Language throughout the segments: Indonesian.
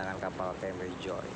kedatangan kapal KMP Joy.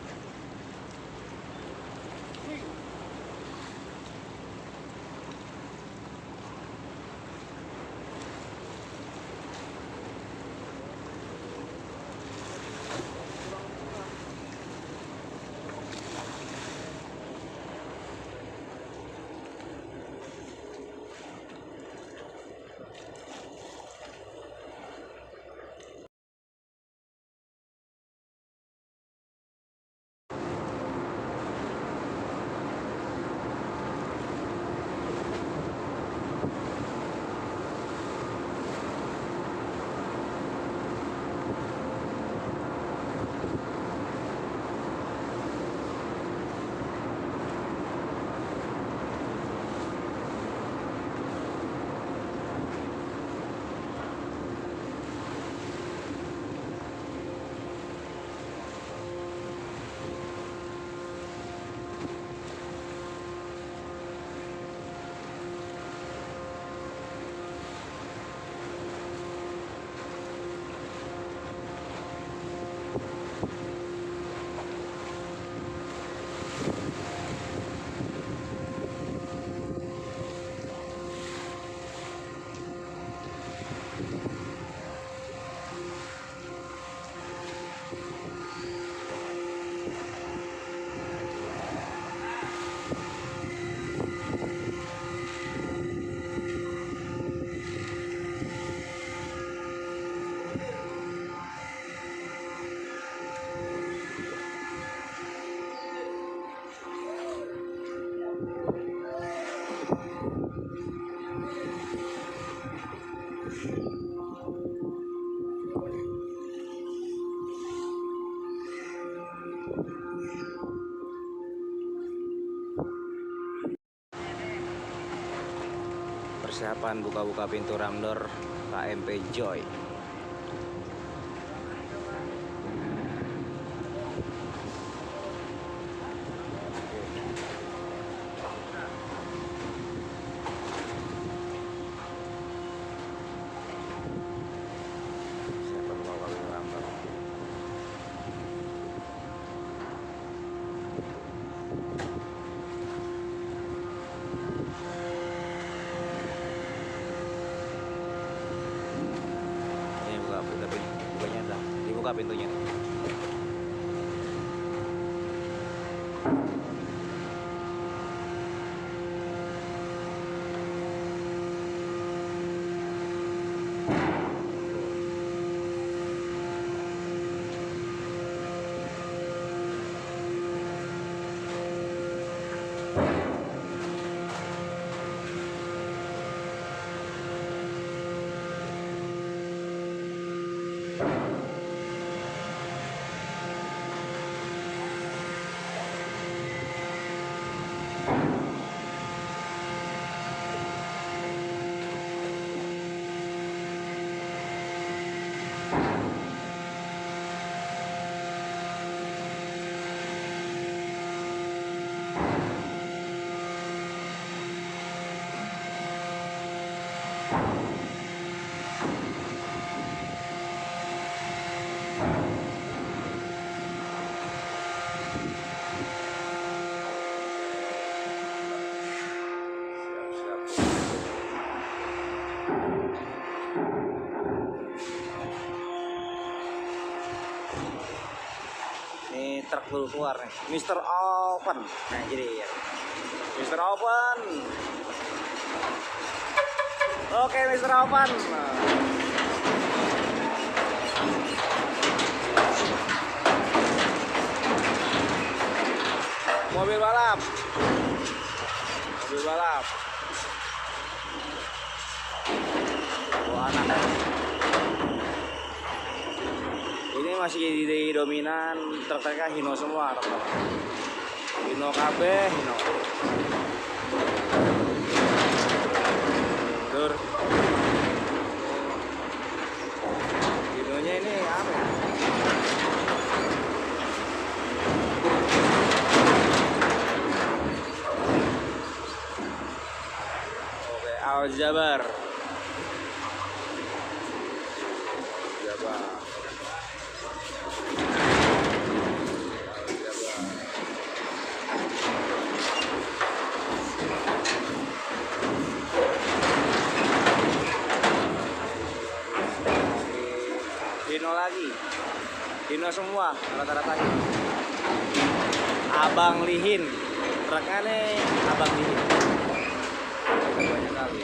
Persiapan buka-buka pintu ramdor KMP Joy. Persiapan buka-buka pintu ramdor. Dibuka pintunya. Ini truk dulu keluar nih, Mr. Open. Nah jadi ya, Mr. Open. Oke, Mr. Open. Mobil balap. Mobil balap. Wah, anak. Ini masih di dominan truk-truknya Hino semua, teman-teman. Hino KB, Hino. Mundur. Hinonya ini apa ya? Oke, Al-Jabar. Jabar. Hino semua rata-rata Hino. Abang Lihin, truknya nih Abang Lihin. Banyak kali.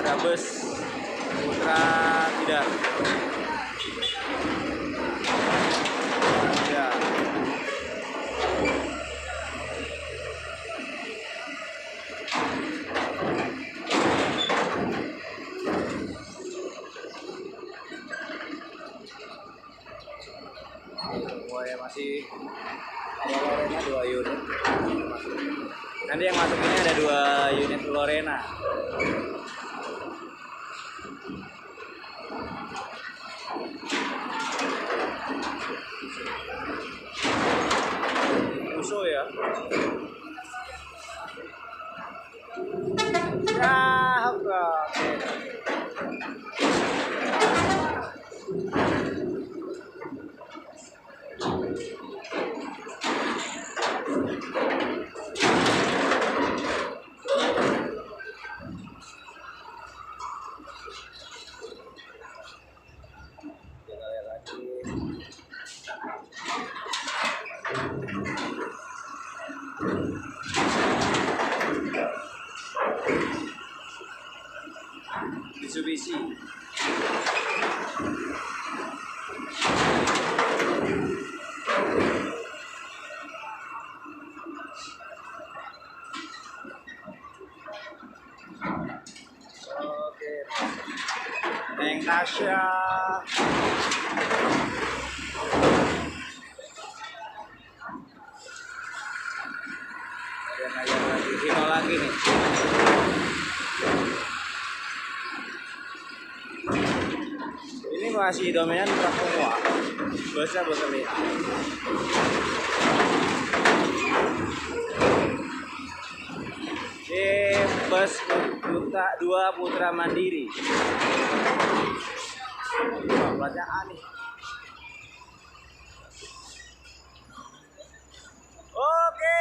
Ada bus Putra Tidar. Ya. Semua ya masih Lorena 2 unit. Nanti yang masuk ini ada 2 unit Lorena. Musuh ya. Mitsubishi. Oke. Neng Tasya. Dan ayam lagi, Hino lagi nih. Ini masih dominan truk semua. Busnya bus terlihat. Ini bus 2 Putra Mandiri. Platnya A nih. Oke.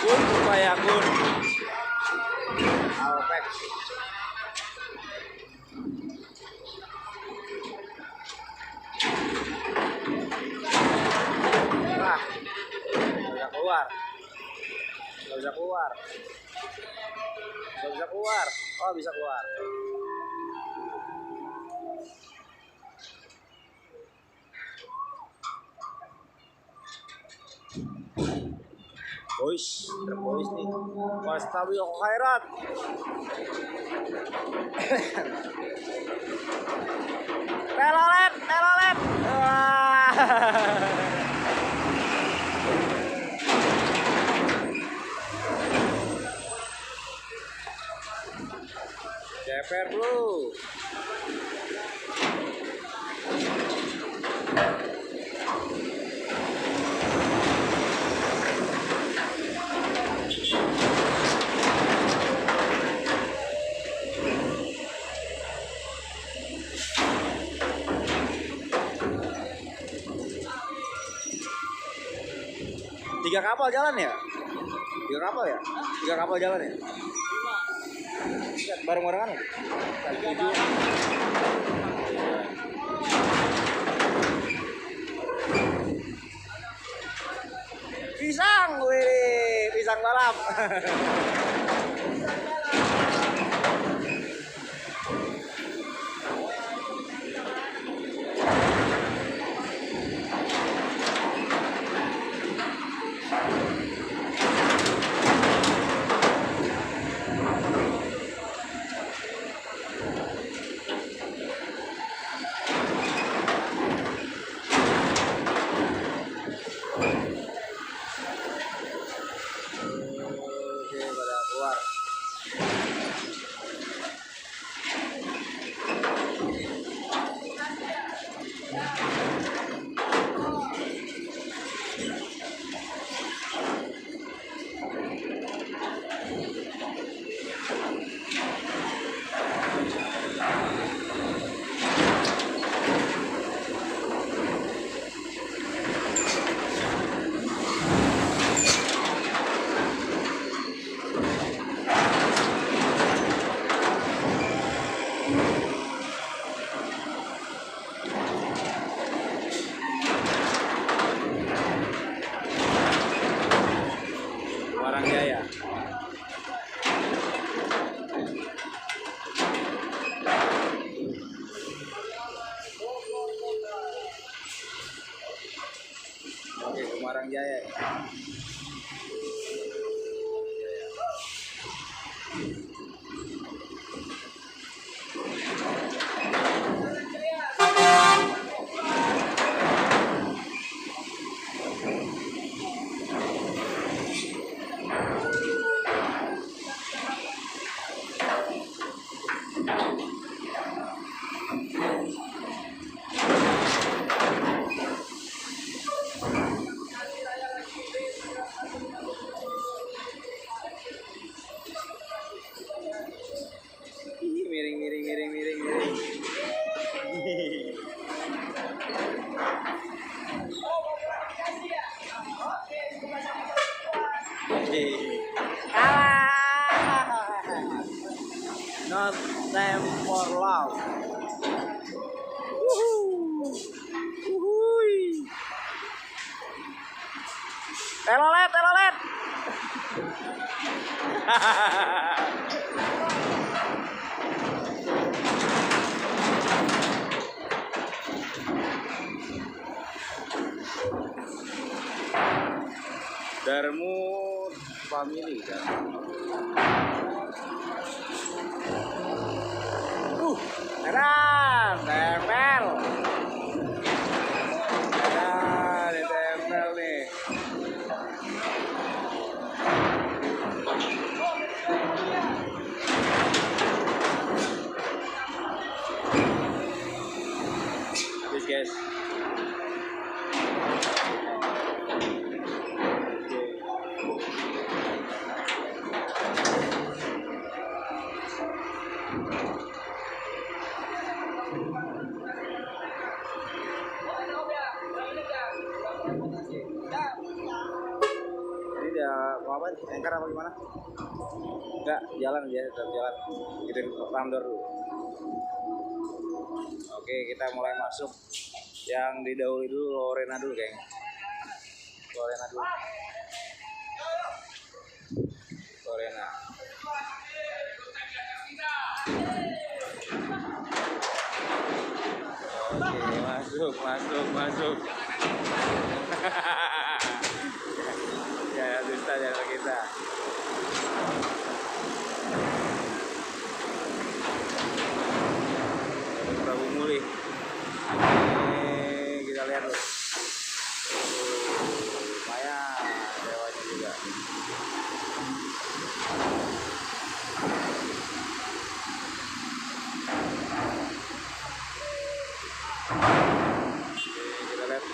Kun supaya kun. Alpex. Nah, bisa keluar. Nggak bisa keluar. Nggak bisa keluar. Oh, bisa keluar. Boys, terboys nih. Wastabil khairat. Telolet, telolet. Wah. Ceper bro. Tiga kapal jalan ya? 3 kapal ya? 3 kapal jalan ya? 5. Bareng-barengan ya? 7. Pisang, wih, pisang balap. Oke, pada keluar. No Time for Love. Wuhui. Telolet, telolet. Darmu family kan. Keren, tempel. Keren, ditempel nih. Habis guys. Ini dia mau apa? Anchor apa gimana? Enggak, jalan aja, tetap jalan. Kita randor dulu. Oke, kita mulai masuk. Yang didahului dulu Lorena dulu kayaknya. Lorena dulu. Lorena. Oke, masuk. Ya, dusta jalan kita. Prabu Muli. Ini kita lihat loh. Lumayan dewanya juga. Oke, kita lihat.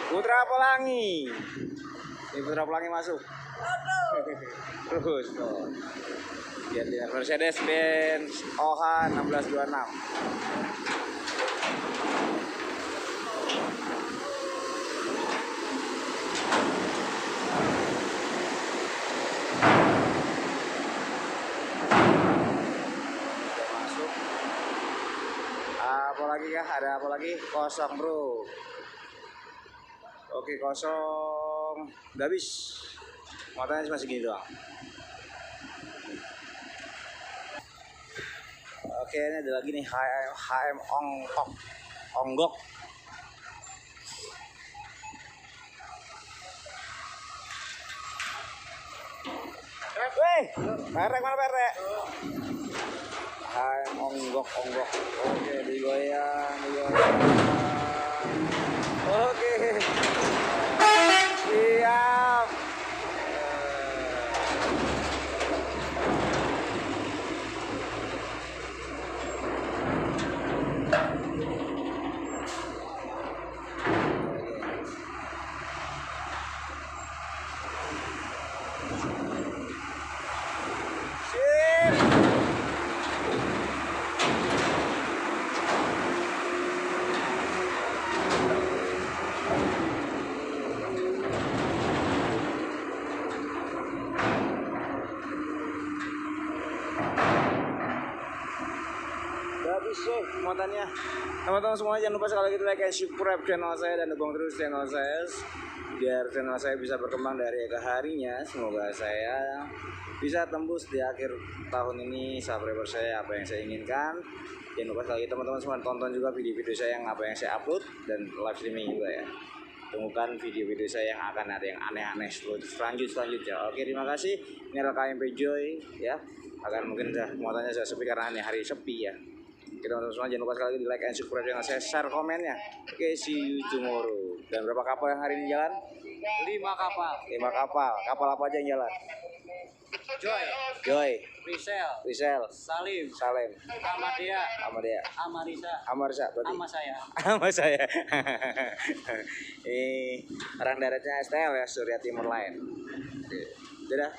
Putra Pelangi. Ini Putra Pelangi masuk. Terus tuh. Lihat Mercedes-Benz OH 1626. Masuk. Apalagi kah? Ada apa lagi? Kosong bro. Oke, kosong. Udah habis. Matanya masih gini doang. Oke, ini ada lagi nih HM Onggok. Weh, perek mana perek? HM Onggok. Oke, digoyang. Oke. Siap. Habis muatannya. Teman-teman semuanya jangan lupa sekali lagi like and subscribe channel saya dan dukung terus channel saya biar channel saya bisa berkembang dari ke harinya. Semoga saya bisa tembus di akhir tahun ini subscriber saya apa yang saya inginkan. Jangan lupa sekali teman-teman semua tonton juga video-video saya yang apa yang saya upload dan live streaming juga ya. Temukan video-video saya yang akan ada yang aneh-aneh selanjutnya. Oke, terima kasih. Ini adalah KMP Joy ya. Akan mungkin muatannya sudah sepi karena ini hari sepi ya. Kita teman-teman semua jangan lupa sekali lagi di like and subscribe channel saya, share komennya. Oke, see you tomorrow. Dan berapa kapal yang hari ini jalan? 5 kapal. 5 kapal. Kapal apa aja yang jalan? Joy, Rizal, Rizal, Salim, Salem, Ahmadiyah, Amarisa, Amarisa, berarti sama saya. sama saya. Ini orang daratnya STL ya, Surya Timur Line. Oke. Dadah.